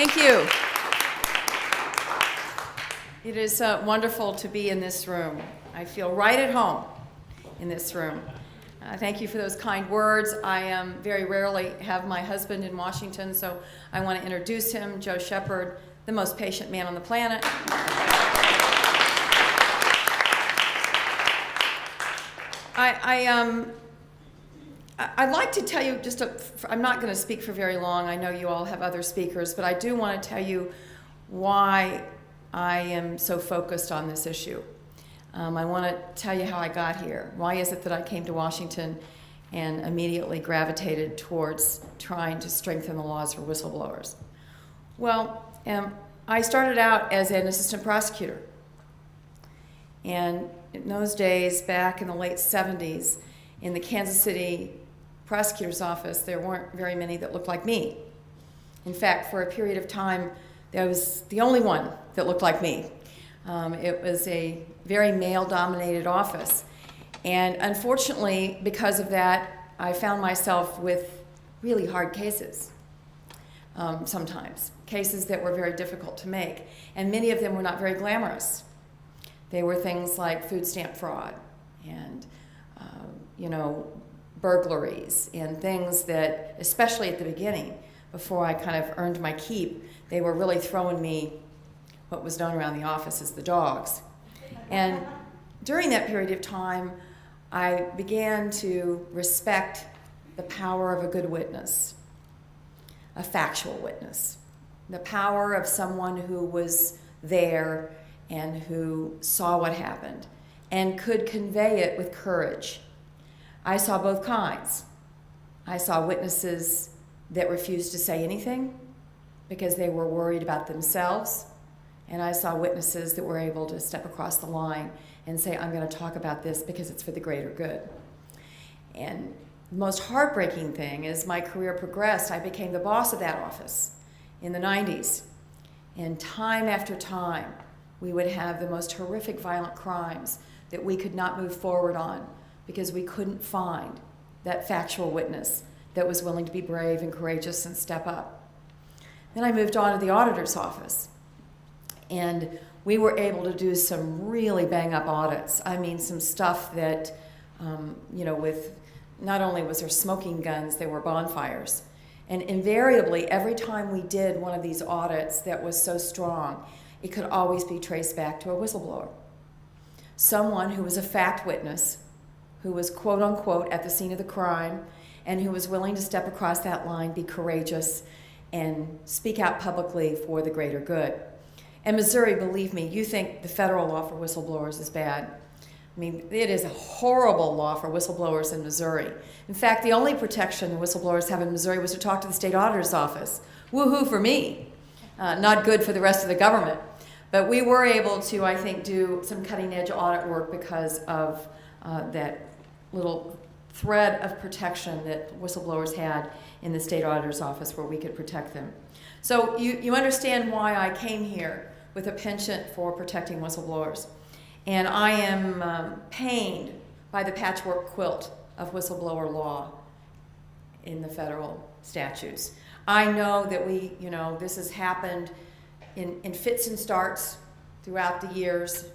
Thank you. It is wonderful to be in this room. I feel right at home in this room. Thank you for those kind words. I very rarely have my husband in Washington, so I want to introduce him, Joe Shepard, the most patient man on the planet. I'd like to tell you I'm not going to speak for very long. I know you all have other speakers, but I do want to tell you why I am so focused on this issue. I want to tell you how I got here. Why is it that I came to Washington and immediately gravitated towards trying to strengthen the laws for whistleblowers? Well, I started out as an assistant prosecutor. And in those days, back in the late 70s, in the Kansas City prosecutor's office, there weren't very many that looked like me. In fact, for a period of time, I was the only one that looked like me. It was a very male-dominated office. And unfortunately, because of that, I found myself with really hard cases sometimes, cases that were very difficult to make. And many of them were not very glamorous. They were things like food stamp fraud and, burglaries and things that, especially at the beginning, before I kind of earned my keep, they were really throwing me what was known around the office as the dogs. And during that period of time, I began to respect the power of a good witness, a factual witness, the power of someone who was there and who saw what happened and could convey it with courage. I saw both kinds. I saw witnesses that refused to say anything because they were worried about themselves, and I saw witnesses that were able to step across the line and say, I'm going to talk about this because it's for the greater good. And the most heartbreaking thing, as my career progressed, I became the boss of that office in the 90s. And time after time, we would have the most horrific violent crimes that we could not move forward on because we couldn't find that factual witness that was willing to be brave and courageous and step up. Then I moved on to the auditor's office, and we were able to do some really bang-up audits. I mean, some stuff that, with not only was there smoking guns, there were bonfires. And invariably, every time we did one of these audits that was so strong, it could always be traced back to a whistleblower. Someone who was a fact witness, who was quote unquote at the scene of the crime, and who was willing to step across that line, be courageous, and speak out publicly for the greater good. And Missouri, believe me, you think the federal law for whistleblowers is bad. I mean, it is a horrible law for whistleblowers in Missouri. In fact, the only protection the whistleblowers have in Missouri was to talk to the state auditor's office. Woohoo for me. Not good for the rest of the government. But we were able to, I think, do some cutting-edge audit work because of that little thread of protection that whistleblowers had in the state auditor's office where we could protect them. So you understand why I came here with a penchant for protecting whistleblowers. And I am pained by the patchwork quilt of whistleblower law in the federal statutes. I know that this has happened in fits and starts throughout the years.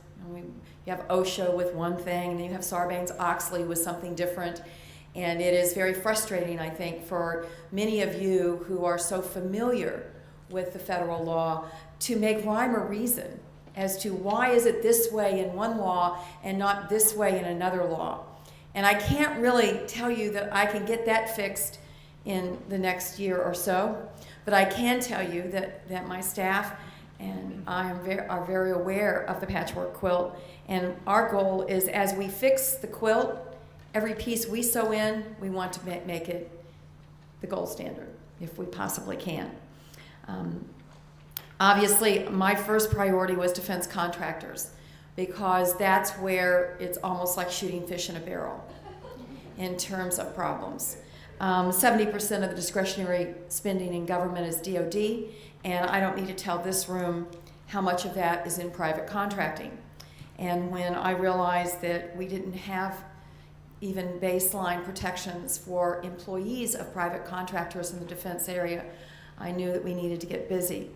You have OSHA with one thing, and then you have Sarbanes-Oxley with something different. And it is very frustrating, I think, for many of you who are so familiar with the federal law to make rhyme or reason as to why is it this way in one law and not this way in another law. And I can't really tell you that I can get that fixed in the next year or so, but I can tell you that my staff and I are very aware of the patchwork quilt, and our goal is as we fix the quilt, every piece we sew in, we want to make it the gold standard, if we possibly can. Obviously, my first priority was defense contractors, because that's where it's almost like shooting fish in a barrel in terms of problems. 70% of the discretionary spending in government is DOD, and I don't need to tell this room how much of that is in private contracting. And when I realized that we didn't have even baseline protections for employees of private contractors in the defense area, I knew that we needed to get busy.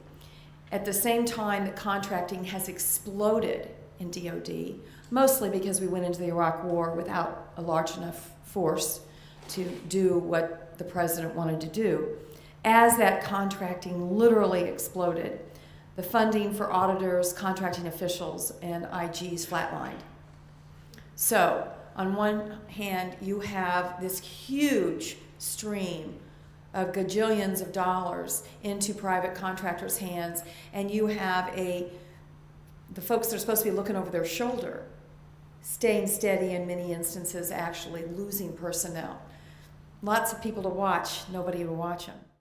At the same time that contracting has exploded in DoD, mostly because we went into the Iraq War without a large enough force to do what the president wanted to do. As that contracting literally exploded, the funding for auditors, contracting officials, and IGs flatlined. So, on one hand, you have this huge stream of gajillions of dollars into private contractors' hands, and you have the folks that are supposed to be looking over their shoulder staying steady, in many instances actually losing personnel. Lots of people to watch, nobody to watch them.